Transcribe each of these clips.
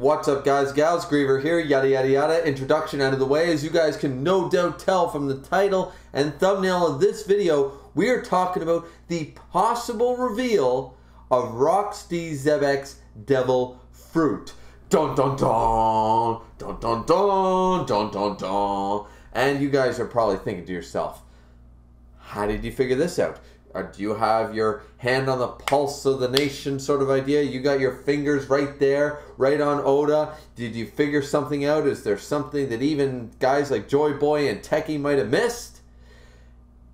What's up, guys, gals? Griever here, yada yada yada. Introduction out of the way. As you guys can no doubt tell from the title and thumbnail of this video, we are talking about the possible reveal of Roxy Xebec's Devil Fruit. Dun dun dun! Dun dun dun! Dun dun dun! And you guys are probably thinking to yourself, how did you figure this out? Do you have your hand on the pulse of the nation sort of idea? You got your fingers right there, right on Oda. Did you figure something out? Is there something that even guys like Joy Boy and Techie might have missed?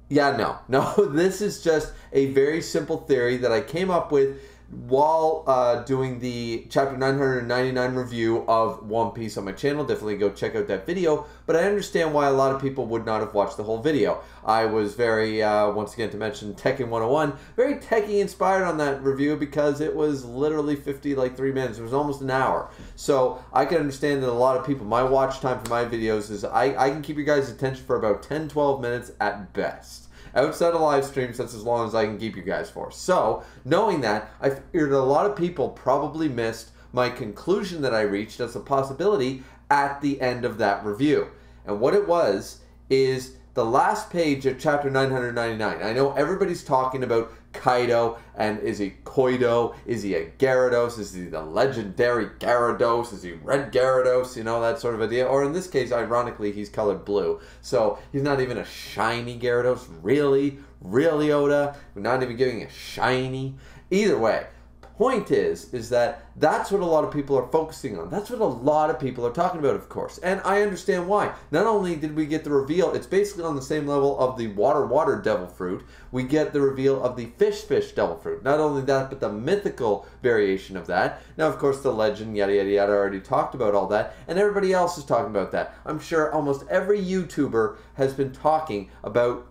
Yeah, no, this is just a very simple theory that I came up with while doing the chapter 999 review of One Piece on my channel. Definitely go check out that video, but I understand why a lot of people would not have watched the whole video. I was very, once again to mention Tekken 101, very techie inspired on that review because it was literally 3 minutes. It was almost an hour. So I can understand that a lot of people, my watch time for my videos is, I can keep your guys' attention for about 10-12 minutes at best. Outside of live streams, that's as long as I can keep you guys for. So, knowing that, I figured a lot of people probably missed my conclusion that I reached as a possibility at the end of that review. And what it was is the last page of chapter 999. I know everybody's talking about Kaido, and is he Koido? Is he a Gyarados? Is he the legendary Gyarados? Is he Red Gyarados? You know, that sort of idea. Or in this case, ironically, he's colored blue. So he's not even a shiny Gyarados. Really? Really, Oda? We're not even giving a shiny? Either way, point is that that's what a lot of people are focusing on. That's what a lot of people are talking about, of course. And I understand why. Not only did we get the reveal, it's basically on the same level of the water devil fruit. We get the reveal of the fish devil fruit. Not only that, but the mythical variation of that. Now, of course, the legend, yada yada yada, already talked about all that. And everybody else is talking about that. I'm sure almost every YouTuber has been talking about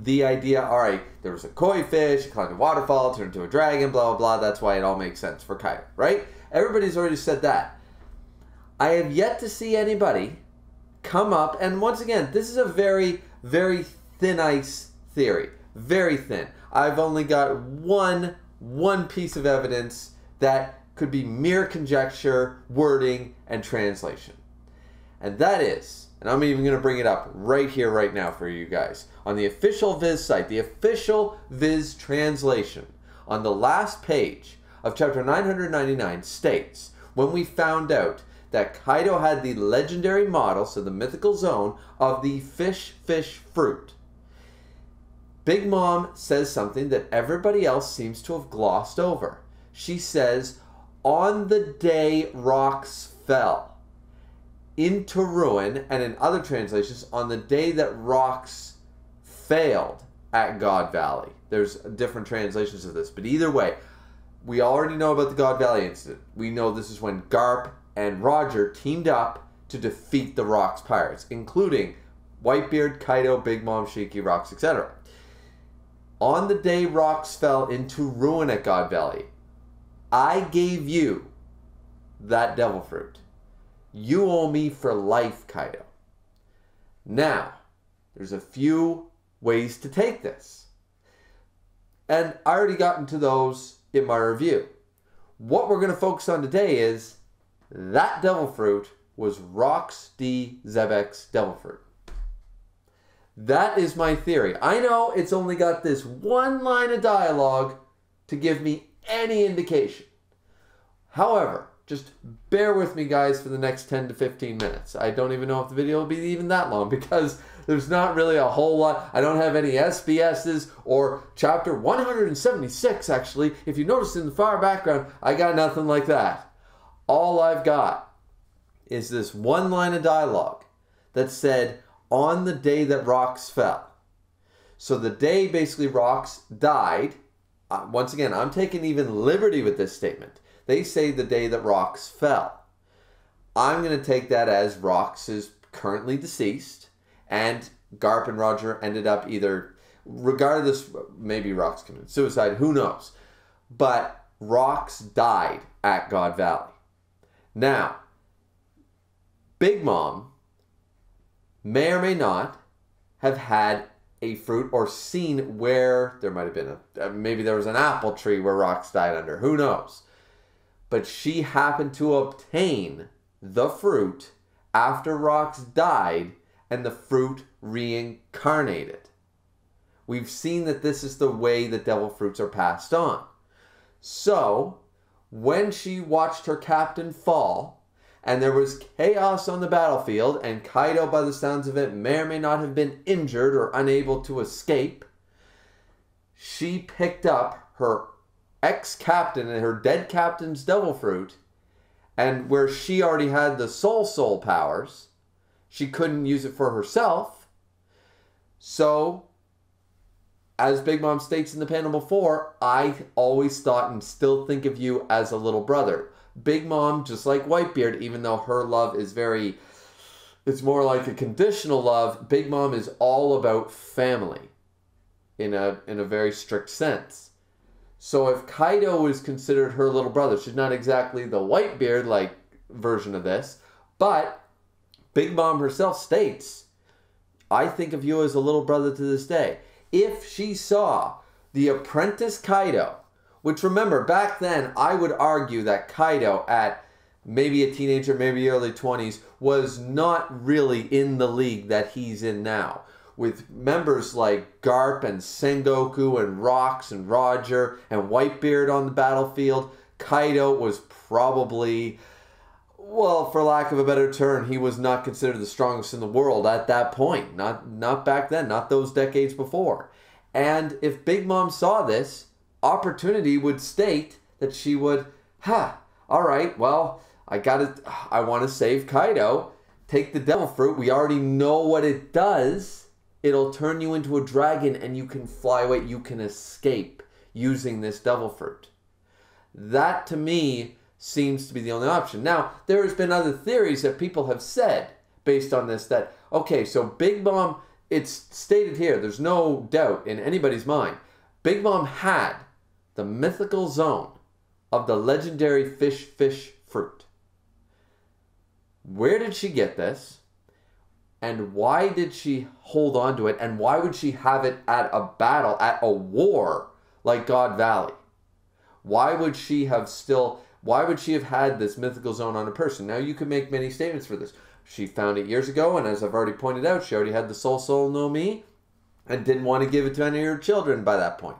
the idea, all right, there was a koi fish, climbed a waterfall, turned into a dragon, blah, blah, blah. That's why it all makes sense for Kaido, right? Everybody's already said that. I have yet to see anybody come up, and once again, this is a very, very thin ice theory. Very thin. I've only got one piece of evidence that could be mere conjecture, wording, and translation. And that is, and I'm even going to bring it up right here, right now for you guys. On the official Viz site, the official Viz translation, on the last page of chapter 999 states, when we found out that Kaido had the legendary model, so the mythical zone, of the fish fruit, Big Mom says something that everybody else seems to have glossed over. She says, on the day rocks fell into ruin, and in other translations, on the day that rocks failed at God Valley. There's different translations of this, but either way, we already know about the God Valley incident. We know this is when Garp and Roger teamed up to defeat the Rocks pirates, including Whitebeard, Kaido, Big Mom, Shiki, Rocks, etc. On the day rocks fell into ruin at God Valley, I gave you that devil fruit. You owe me for life, Kaido. Now, there's a few ways to take this. And I already got into those in my review. What we're going to focus on today is that devil fruit was Roxy Xebec's devil fruit. That is my theory. I know it's only got this one line of dialogue to give me any indication. However, just bear with me, guys, for the next 10 to 15 minutes. I don't even know if the video will be even that long because there's not really a whole lot. I don't have any SBSs or chapter 176, actually. If you notice in the far background, I got nothing like that. All I've got is this one line of dialogue that said, on the day that rocks fell. So the day basically rocks died. Once again, I'm taking even liberty with this statement. They say the day that Rocks fell. I'm going to take that as Rocks is currently deceased, and Garp and Roger ended up either, regardless, maybe Rocks committed suicide, who knows. But Rocks died at God Valley. Now, Big Mom may or may not have had a fruit or seen where there might have been maybe there was an apple tree where Rocks died under. Who knows? but she happened to obtain the fruit after Rox died, and the fruit reincarnated. We've seen that this is the way the devil fruits are passed on. So, when she watched her captain fall, and there was chaos on the battlefield, and Kaido, by the sounds of it, may or may not have been injured or unable to escape, she picked up her ex-captain and her dead captain's devil fruit, and where she already had the soul powers, she couldn't use it for herself. So, as Big Mom states in the panel before, I always thought and still think of you as a little brother. Big Mom, just like Whitebeard, even though her love is it's more like a conditional love, Big Mom is all about family in a very strict sense. So if Kaido is considered her little brother, she's not exactly the Whitebeard-like version of this, but Big Mom herself states, I think of you as a little brother to this day. If she saw the apprentice Kaido, which remember, back then, I would argue that Kaido at maybe a teenager, maybe early 20s, was not really in the league that he's in now. With members like Garp and Sengoku and Rox and Roger and Whitebeard on the battlefield, Kaido was probably, well, for lack of a better term, he was not considered the strongest in the world at that point. Not back then, not those decades before. And if Big Mom saw this, opportunity would state that she would, all right, well, I want to save Kaido. Take the devil fruit. We already know what it does. It'll turn you into a dragon and you can fly away. You can escape using this devil fruit. That, to me, seems to be the only option. Now, there has been other theories that people have said based on this that, okay, so Big Mom, it's stated here, there's no doubt in anybody's mind, Big Mom had the mythical zone of the legendary fish fruit. Where did she get this? And why did she hold on to it? And why would she have it at a battle, at a war like God Valley? Why would she have had this mythical zone on a person? Now, you could make many statements for this. She found it years ago, and as I've already pointed out, she already had the Soul no Mi and didn't want to give it to any of her children by that point.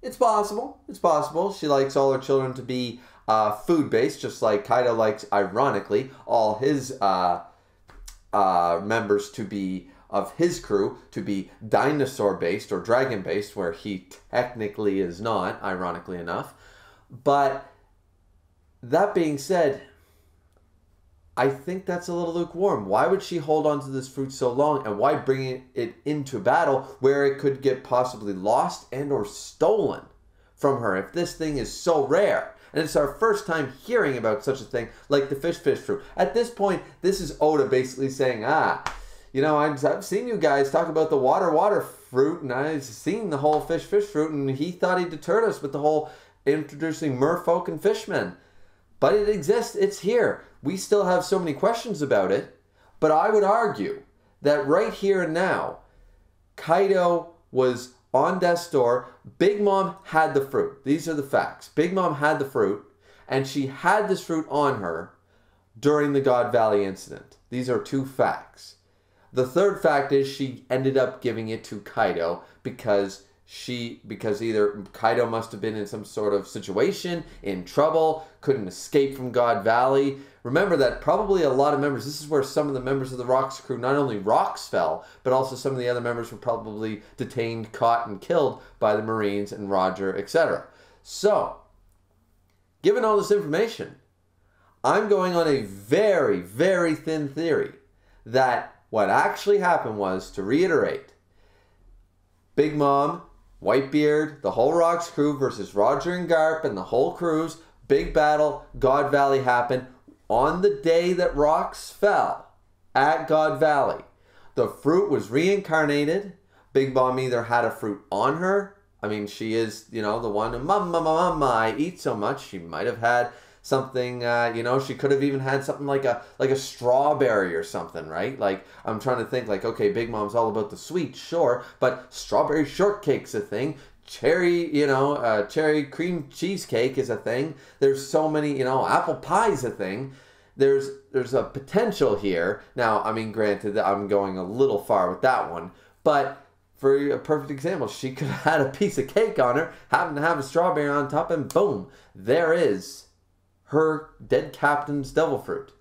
It's possible. It's possible. She likes all her children to be food-based, just like Kaido likes, ironically, all his members to be, of his crew, to be dinosaur-based or dragon-based, where he technically is not, ironically enough. But that being said, I think that's a little lukewarm. Why would she hold on to this fruit so long, and why bring it into battle where it could get possibly lost and or stolen from her if this thing is so rare? And it's our first time hearing about such a thing like the fish fruit. At this point, this is Oda basically saying, you know, I've seen you guys talk about the water fruit, and I've seen the whole fish fruit, and he thought he deterred us with the whole introducing merfolk and fishmen. But it exists, it's here. We still have so many questions about it, but I would argue that right here and now, Kaido was on death's door. Big Mom had the fruit. These are the facts. Big Mom had the fruit, and she had this fruit on her during the God Valley incident. These are two facts. The third fact is she ended up giving it to Kaido because either Kaido must have been in some sort of situation, in trouble, couldn't escape from God Valley. Remember that probably a lot of members, this is where some of the members of the Rox crew, not only Rox fell, but also some of the other members were probably detained, caught, and killed by the Marines and Roger, etc. So, given all this information, I'm going on a very, very thin theory that what actually happened was, to reiterate, Big Mom, Whitebeard, the whole Rox crew versus Roger and Garp and the whole crews, big battle, God Valley happened. On the day that Rox fell at God Valley, the fruit was reincarnated. Big Mom either had a fruit on her. I mean, she is, you know, the one, mama, I eat so much. She might have had something, you know, she could have even had something like a strawberry or something, right? Like, I'm trying to think, like, okay, Big Mom's all about the sweet, sure, but strawberry shortcake's a thing. cherry, cherry cream cheesecake is a thing. There's so many, apple pie is a thing. There's a potential here. Now, I mean, granted that I'm going a little far with that one, but for a perfect example, she could have had a piece of cake on her, happened to have a strawberry on top, and boom, there is her dead captain's devil fruit.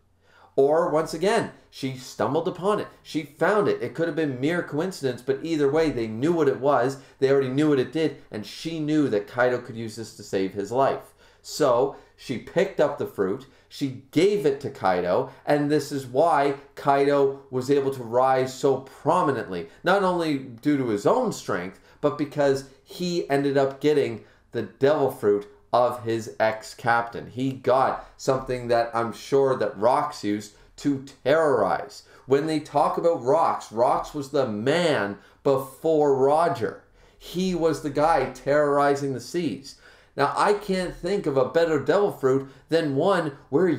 Or, once again, she stumbled upon it. She found it. It could have been mere coincidence, but either way, they knew what it was. They already knew what it did, and she knew that Kaido could use this to save his life. So, she picked up the fruit, she gave it to Kaido, and this is why Kaido was able to rise so prominently. Not only due to his own strength, but because he ended up getting the devil fruit of his ex-captain. He got something that I'm sure that Rox used to terrorize. When they talk about Rox, Rox was the man before Roger. He was the guy terrorizing the seas. Now, I can't think of a better devil fruit than one where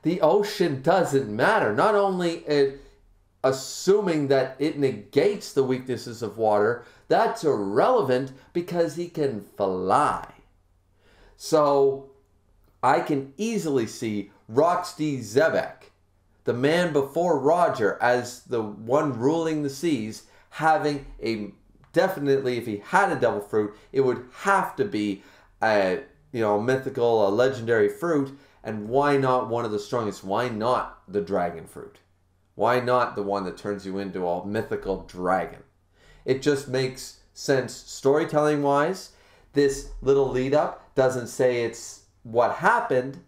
the ocean doesn't matter. Not only assuming that it negates the weaknesses of water, that's irrelevant because he can fly. So, I can easily see Xebec, the man before Roger, as the one ruling the seas, having definitely, if he had a devil fruit, it would have to be a mythical, a legendary fruit. And why not one of the strongest? Why not the dragon fruit? Why not the one that turns you into a mythical dragon? It just makes sense storytelling wise. This little lead up doesn't say it's what happened,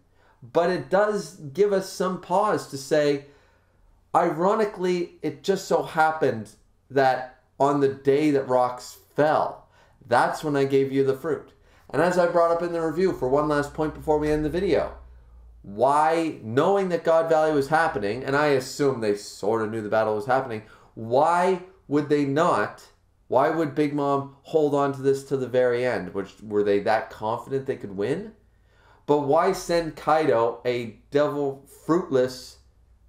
but it does give us some pause to say, ironically, it just so happened that on the day that Rox fell, that's when I gave you the fruit. And as I brought up in the review, for one last point before we end the video, why, knowing that God Valley was happening, and I assume they sort of knew the battle was happening, why would they not? Why would Big Mom hold on to this to the very end? Were they that confident they could win? But why send Kaido, a devil fruitless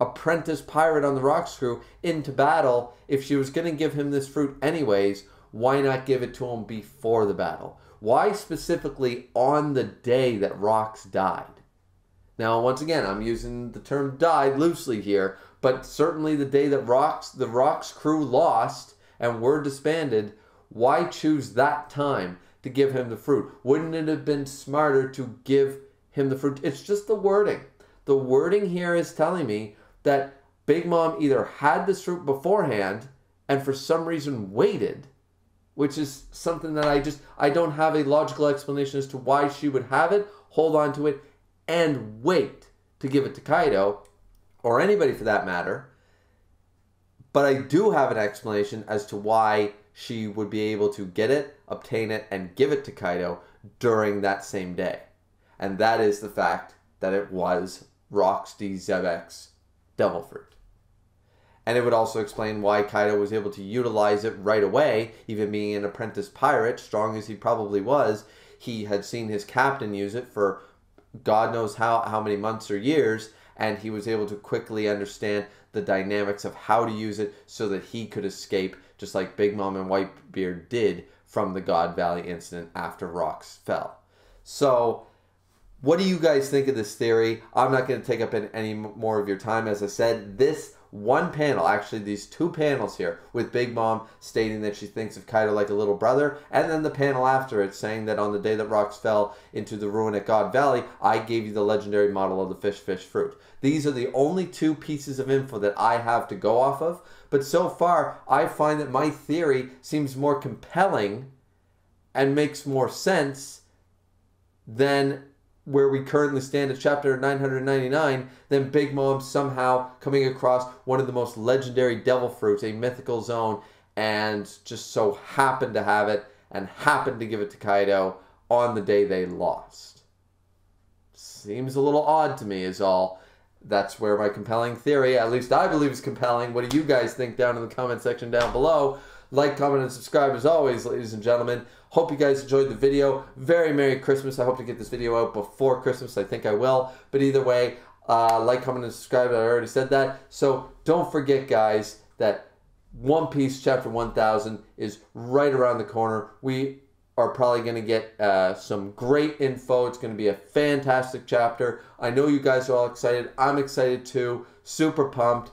apprentice pirate on the Rox crew, into battle if she was going to give him this fruit anyways? Why not give it to him before the battle? Why specifically on the day that Rox died? Now, once again, I'm using the term died loosely here, but certainly the day that the Rox crew lost and were disbanded, why choose that time to give him the fruit? Wouldn't it have been smarter to give him the fruit? It's just the wording. The wording here is telling me that Big Mom either had this fruit beforehand and for some reason waited, which is something that I don't have a logical explanation as to why she would have it, hold on to it, and wait to give it to Kaido, or anybody for that matter. But I do have an explanation as to why she would be able to get it, obtain it, and give it to Kaido during that same day. And that is the fact that it was Xebec's devil fruit. And it would also explain why Kaido was able to utilize it right away, even being an apprentice pirate, strong as he probably was. He had seen his captain use it for God knows how many months or years, and he was able to quickly understand the dynamics of how to use it so that he could escape, just like Big Mom and Whitebeard did from the God Valley incident after Rox fell. So, what do you guys think of this theory? I'm not going to take up any more of your time. As I said, this one panel, actually these two panels here, with Big Mom stating that she thinks of Kaido like a little brother, and then the panel after it saying that on the day that Rox fell into the ruin at God Valley, I gave you the legendary model of the fish fruit. These are the only two pieces of info that I have to go off of, but so far I find that my theory seems more compelling and makes more sense than where we currently stand at chapter 999, then Big Mom somehow coming across one of the most legendary devil fruits, a mythical zone, and just so happened to have it and happened to give it to Kaido on the day they lost. Seems a little odd to me is all. That's where my compelling theory, at least I believe, is compelling. What do you guys think down in the comment section down below? Like, comment, and subscribe as always, ladies and gentlemen. Hope you guys enjoyed the video. Very Merry Christmas. I hope to get this video out before Christmas. I think I will. But either way, like, comment, and subscribe. I already said that. So don't forget, guys, that One Piece Chapter 1000 is right around the corner. We are probably going to get some great info. It's going to be a fantastic chapter. I know you guys are all excited. I'm excited too. Super pumped.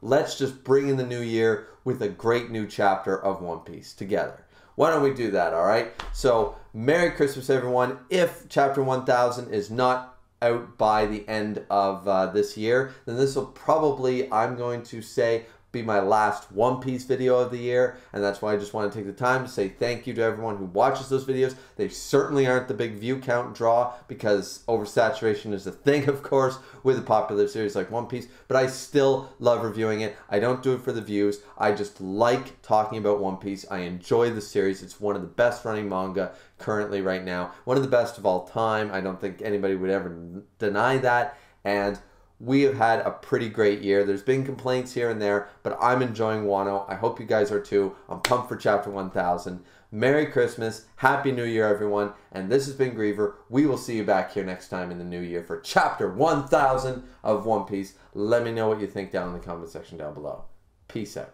Let's just bring in the new year with a great new chapter of One Piece together. Why don't we do that, all right? So, Merry Christmas, everyone. If Chapter 1000 is not out by the end of this year, then this will probably, I'm going to say, be my last One Piece video of the year, and that's why I just want to take the time to say thank you to everyone who watches those videos. They certainly aren't the big view count draw, because oversaturation is a thing, of course, with a popular series like One Piece, but I still love reviewing it. I don't do it for the views. I just like talking about One Piece. I enjoy the series. It's one of the best running manga currently right now, one of the best of all time. I don't think anybody would ever deny that, and we have had a pretty great year. There's been complaints here and there, but I'm enjoying Wano. I hope you guys are too. I'm pumped for Chapter 1000. Merry Christmas. Happy New Year, everyone. And this has been Griever. We will see you back here next time in the new year for Chapter 1000 of One Piece. Let me know what you think down in the comment section down below. Peace out.